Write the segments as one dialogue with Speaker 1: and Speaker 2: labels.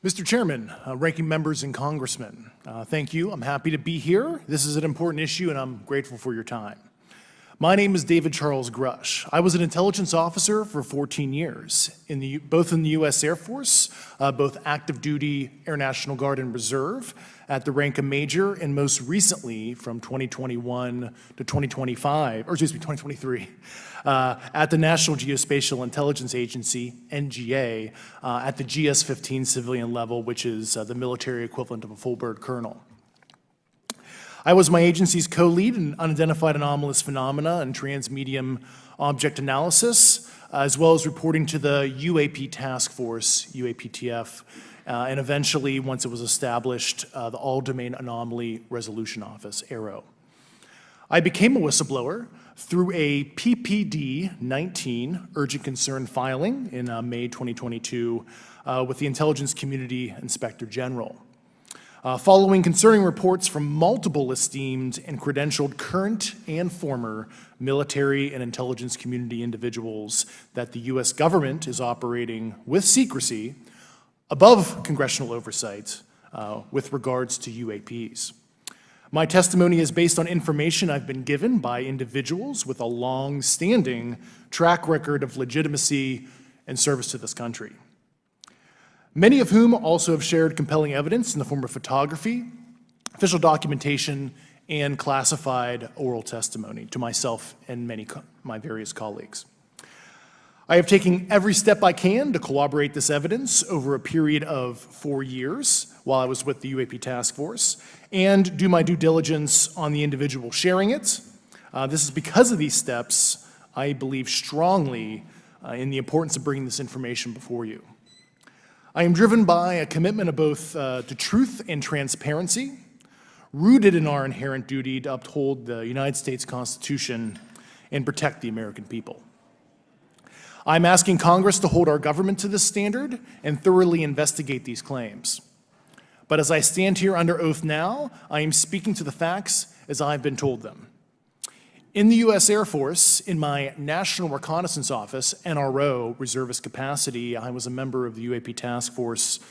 Speaker 1: Mr. Chairman, ranking members and congressmen, thank you. I'm happy to be here. This is an important issue and I'm grateful for your time. My name is David Charles Grush. I was an intelligence officer for 14 years, both in the U.S. Air Force, both active duty, Air National Guard, and Reserve, at the rank of major, and most recently from 2021 to 2023, at the National Geospatial-Intelligence Agency, NGA, at the GS-15 civilian level, which is the military equivalent of a full bird colonel. I was my agency's co-lead in unidentified anomalous phenomena and transmedium object analysis, as well as reporting to the UAP task force, UAPTF, and eventually, once it was established, the All-Domain Anomaly Resolution Office, AARO. I became a whistleblower through a PPD-19 urgent concern filing in May 2022 with the Intelligence Community Inspector General. Following concerning reports from multiple esteemed and credentialed current and former military and intelligence community individuals that the U.S. government is operating with secrecy above congressional oversight with regards to UAPs. My testimony is based on information I've been given by individuals with a long-standing track record of legitimacy and service to this country, many of whom also have shared compelling evidence in the form of photography, official documentation, and classified oral testimony to myself and my various colleagues. I have taken every step I can to corroborate this evidence over a period of 4 years while I was with the UAP task force and do my due diligence on the individual sharing it. This is because of these steps, I believe strongly in the importance of bringing this information before you. I am driven by a commitment of both to truth and transparency, rooted in our inherent duty to uphold the United States Constitution and protect the American people. I'm asking Congress to hold our government to this standard and thoroughly investigate these claims. But as I stand here under oath now, I am speaking to the facts as I've been told them. In the U.S. Air Force, in my National Reconnaissance Office, NRO, reservist capacity, I was a member of the UAP Task Force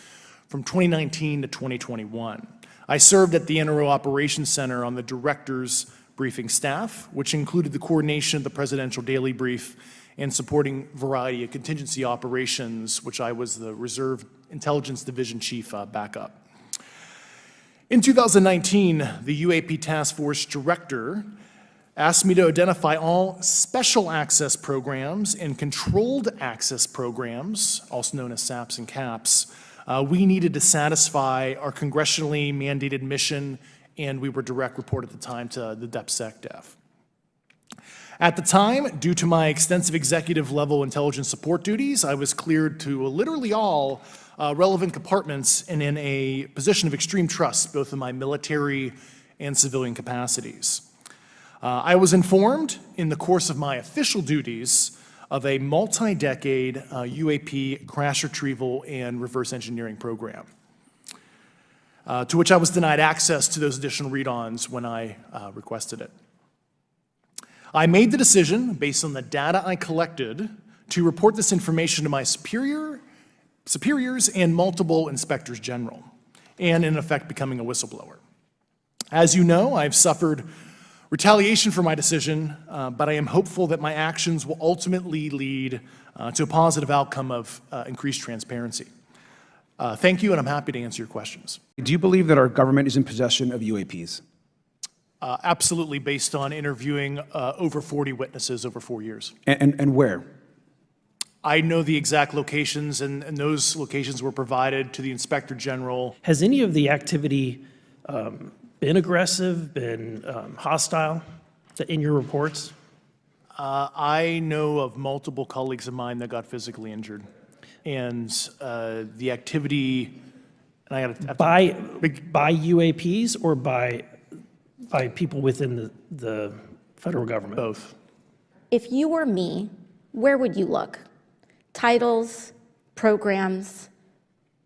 Speaker 1: from 2019 to 2021. I served at the NRO Operations Center on the Director's Briefing Staff, which included the coordination of the Presidential Daily Brief and supporting variety of contingency operations, which I was the Reserve Intelligence Division Chief backup. In 2019, the UAP Task Force Director asked me to identify all special access programs and controlled access programs, also known as SAPs and CAPs, we needed to satisfy our congressionally mandated mission, and we were direct report at the time to the DepSecDef. At the time, due to my extensive executive level intelligence support duties, I was cleared to literally all relevant compartments and in a position of extreme trust, both in my military and civilian capacities. I was informed in the course of my official duties of a multi-decade UAP crash retrieval and reverse engineering program, to which I was denied access to those additional read-ons when I requested it. I made the decision, based on the data I collected, to report this information to my superiors and multiple inspectors general, and in effect becoming a whistleblower. As you know, I've suffered retaliation for my decision, but I am hopeful that my actions will ultimately lead to a positive outcome of increased transparency. Thank you, and I'm happy to answer your questions.
Speaker 2: Do you believe that our government is in possession of UAPs?
Speaker 1: Absolutely, based on interviewing over 40 witnesses over 4 years.
Speaker 2: And where?
Speaker 1: I know the exact locations, and those locations were provided to the Inspector General.
Speaker 3: Has any of the activity been aggressive, been hostile in your reports?
Speaker 1: I know of multiple colleagues of mine that got physically injured. And the activity, and I got
Speaker 3: by UAPs or by people within the federal government?
Speaker 1: Both.
Speaker 4: If you were me, where would you look? Titles, programs,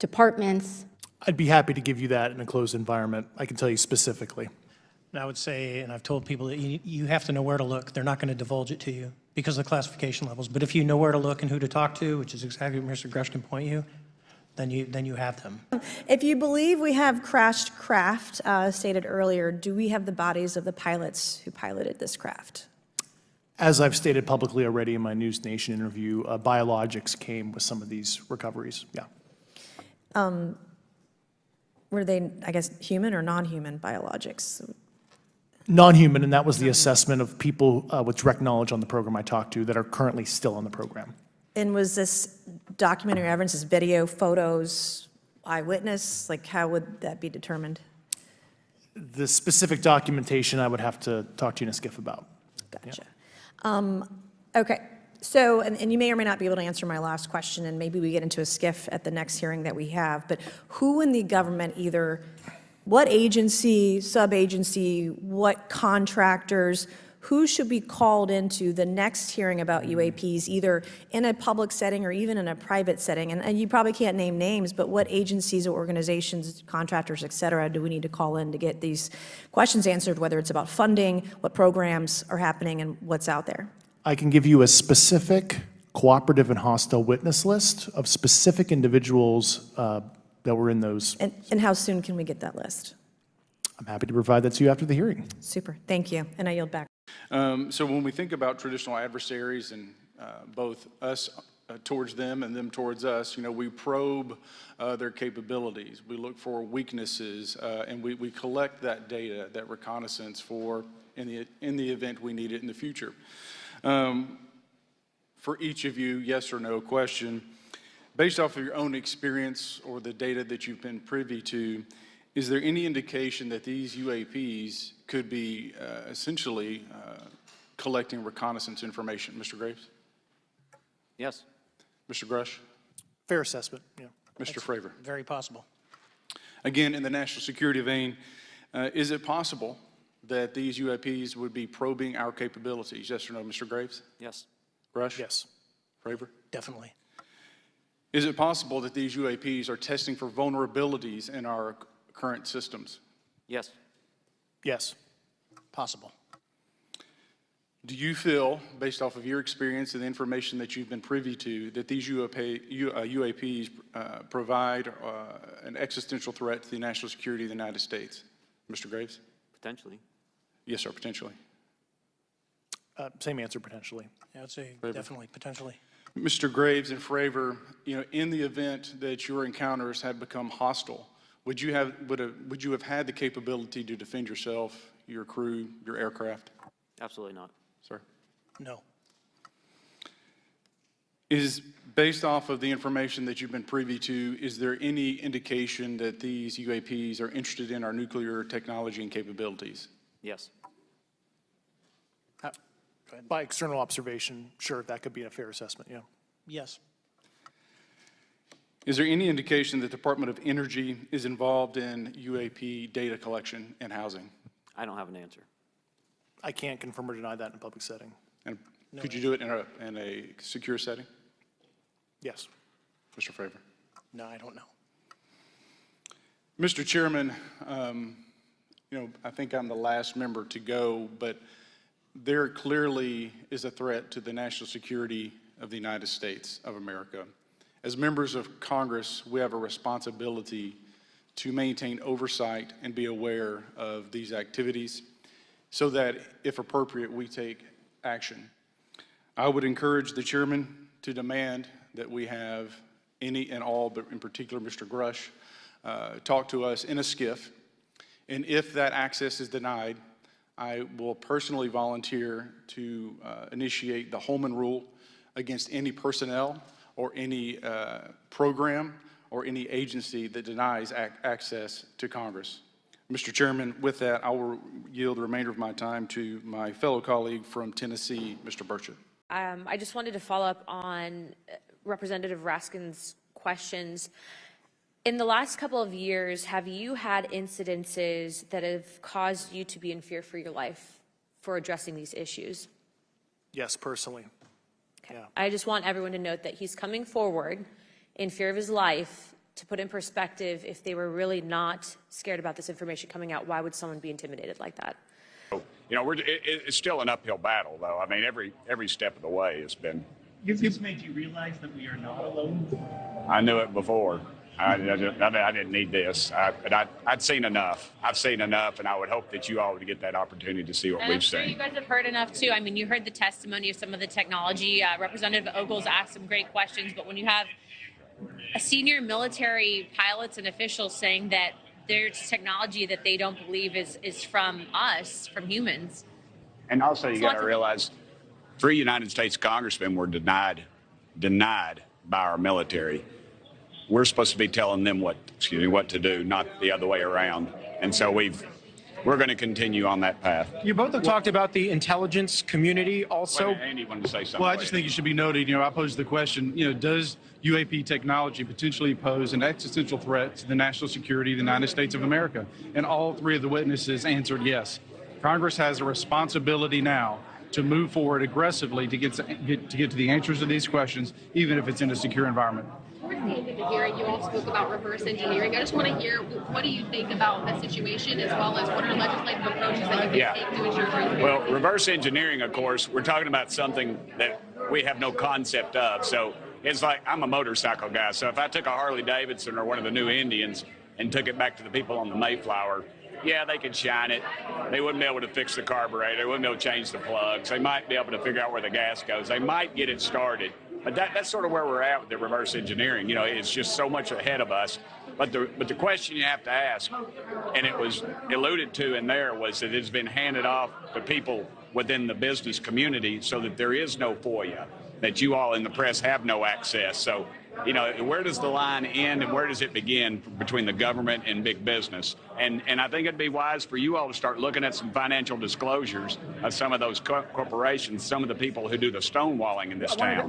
Speaker 4: departments?
Speaker 1: I'd be happy to give you that in a closed environment. I can tell you specifically.
Speaker 5: And I would say, and I've told people that you have to know where to look. They're not going to divulge it to you because of the classification levels. But if you know where to look and who to talk to, which is exactly what Mr. Grush can point you, then you have them.
Speaker 6: If you believe we have crashed craft, stated earlier, do we have the bodies of the pilots who piloted this craft?
Speaker 1: As I've stated publicly already in my News Nation interview, biologics came with some of these recoveries, yeah.
Speaker 6: Were they, I guess, human or non-human biologics?
Speaker 1: Non-human, and that was the assessment of people with direct knowledge on the program I talked to that are currently still on the program.
Speaker 6: And was this documentary evidence, this video, photos, eyewitness? Like, how would that be determined?
Speaker 1: The specific documentation I would have to talk to you in a skiff about.
Speaker 6: Gotcha. Okay, so, and you may or may not be able to answer my last question, and maybe we get into a skiff at the next hearing that we have, but who in the government, either what agency, sub-agency, what contractors, who should be called into the next hearing about UAPs, either in a public setting or even in a private setting? And you probably can't name names, but what agencies or organizations, contractors, et cetera, do we need to call in to get these questions answered, whether it's about funding, what programs are happening, and what's out there?
Speaker 1: I can give you a specific cooperative and hostile witness list of specific individuals that were in those.
Speaker 6: And how soon can we get that list?
Speaker 1: I'm happy to provide that to you after the hearing.
Speaker 6: Super, thank you, and I yield back.
Speaker 7: So when we think about traditional adversaries and both us towards them and them towards us, you know, we probe their capabilities. We look for weaknesses, and we collect that data, that reconnaissance for in the event we need it in the future. For each of you, yes or no question, based off of your own experience or the data that you've been privy to, is there any indication that these UAPs could be essentially collecting reconnaissance information? Mr. Graves?
Speaker 8: Yes.
Speaker 7: Mr. Grush?
Speaker 1: Fair assessment, yeah.
Speaker 7: Mr. Fravor?
Speaker 5: Very possible.
Speaker 7: Again, in the national security vein, is it possible that these UAPs would be probing our capabilities? Yes or no, Mr. Graves?
Speaker 8: Yes.
Speaker 7: Grush?
Speaker 1: Yes.
Speaker 7: Fravor?
Speaker 5: Definitely.
Speaker 7: Is it possible that these UAPs are testing for vulnerabilities in our current systems?
Speaker 8: Yes.
Speaker 1: Yes.
Speaker 5: Possible.
Speaker 7: Do you feel, based off of your experience and the information that you've been privy to, that these UAPs provide an existential threat to the national security of the United States? Mr. Graves?
Speaker 8: Potentially.
Speaker 7: Yes, sir, potentially.
Speaker 1: Same answer, potentially.
Speaker 5: I would say
Speaker 7: Fravor.
Speaker 5: definitely, potentially.
Speaker 7: Mr. Graves and Fravor, you know, in the event that your encounters had become hostile, would you have had the capability to defend yourself, your crew, your aircraft?
Speaker 8: Absolutely not.
Speaker 7: Sir?
Speaker 5: No.
Speaker 7: Is, based off of the information that you've been privy to, is there any indication that these UAPs are interested in our nuclear technology and capabilities?
Speaker 8: Yes.
Speaker 1: By external observation, sure, that could be a fair assessment, yeah.
Speaker 5: Yes.
Speaker 7: Is there any indication that the Department of Energy is involved in UAP data collection and housing?
Speaker 8: I don't have an answer.
Speaker 1: I can't confirm or deny that in a public setting.
Speaker 7: And could you do it in a secure setting?
Speaker 1: Yes.
Speaker 7: Mr. Fravor?
Speaker 5: No, I don't know.
Speaker 7: Mr. Chairman, you know, I think I'm the last member to go, but there clearly is a threat to the national security of the United States of America. As members of Congress, we have a responsibility to maintain oversight and be aware of these activities so that, if appropriate, we take action. I would encourage the chairman to demand that we have any and all, but in particular Mr. Grush, talk to us in a skiff. And if that access is denied, I will personally volunteer to initiate the Holman Rule against any personnel or any program or any agency that denies access to Congress. Mr. Chairman, with that, I will yield the remainder of my time to my fellow colleague from Tennessee, Mr. Burchett.
Speaker 9: I just wanted to follow up on Representative Raskin's questions. In the last couple of years, have you had incidences that have caused you to be in fear for your life for addressing these issues?
Speaker 1: Yes, personally.
Speaker 9: Okay.
Speaker 1: Yeah.
Speaker 9: I just want everyone to note that he's coming forward in fear of his life. To put in perspective, if they were really not scared about this information coming out, why would someone be intimidated like that?
Speaker 10: You know, it's still an uphill battle, though. I mean, every step of the way has been.
Speaker 5: This made you realize that we are not alone?
Speaker 10: I knew it before. I didn't need this. But I'd seen enough. I've seen enough, and I would hope that you all would get that opportunity to see what
Speaker 11: And
Speaker 10: we've
Speaker 11: I'm sure
Speaker 10: seen.
Speaker 11: you guys have heard enough too. I mean, you heard the testimony of some of the technology. Representative Ogles asked some great questions, but when you have a senior military pilots and officials saying that there's technology that they don't believe is from us, from humans.
Speaker 10: And also, you got to realize, 3 United States congressmen were denied by our military. We're supposed to be telling them what to do, not the other way around. And so we're going to continue on that path.
Speaker 12: You both have talked about the intelligence community also.
Speaker 10: Andy wanted to say something.
Speaker 7: Well, I just think it should be noted, I posed the question, does UAP technology potentially pose an existential threat to the national security of the United States of America? And all 3 of the witnesses answered yes. Congress has a responsibility now to move forward aggressively to get to the answers to these questions, even if it's in a secure environment.
Speaker 11: Towards the end of the hearing, you all spoke about reverse engineering. I just want to hear, what do you think about the situation, as well as what are legislative approaches that you can take to ensure transparency?
Speaker 10: Well, reverse engineering, of course, we're talking about something that we have no concept of. So it's like, I'm a motorcycle guy. So if I took a Harley Davidson or one of the new Indians and took it back to the people on the Mayflower, yeah, they could shine it. They wouldn't be able to fix the carburetor. They wouldn't be able to change the plugs. They might be able to figure out where the gas goes. They might get it started. But that's sort of where we're at with the reverse engineering. It's just so much ahead of us. But the question you have to ask, and it was alluded to in there, was that it's been handed off to people within the business community so that there is no FOIA, that you all in the press have no access. So, where does the line end and where does it begin between the government and big business? And I think it'd be wise for you all to start looking at some financial disclosures of some of those corporations, some of the people who do the stonewalling in this town.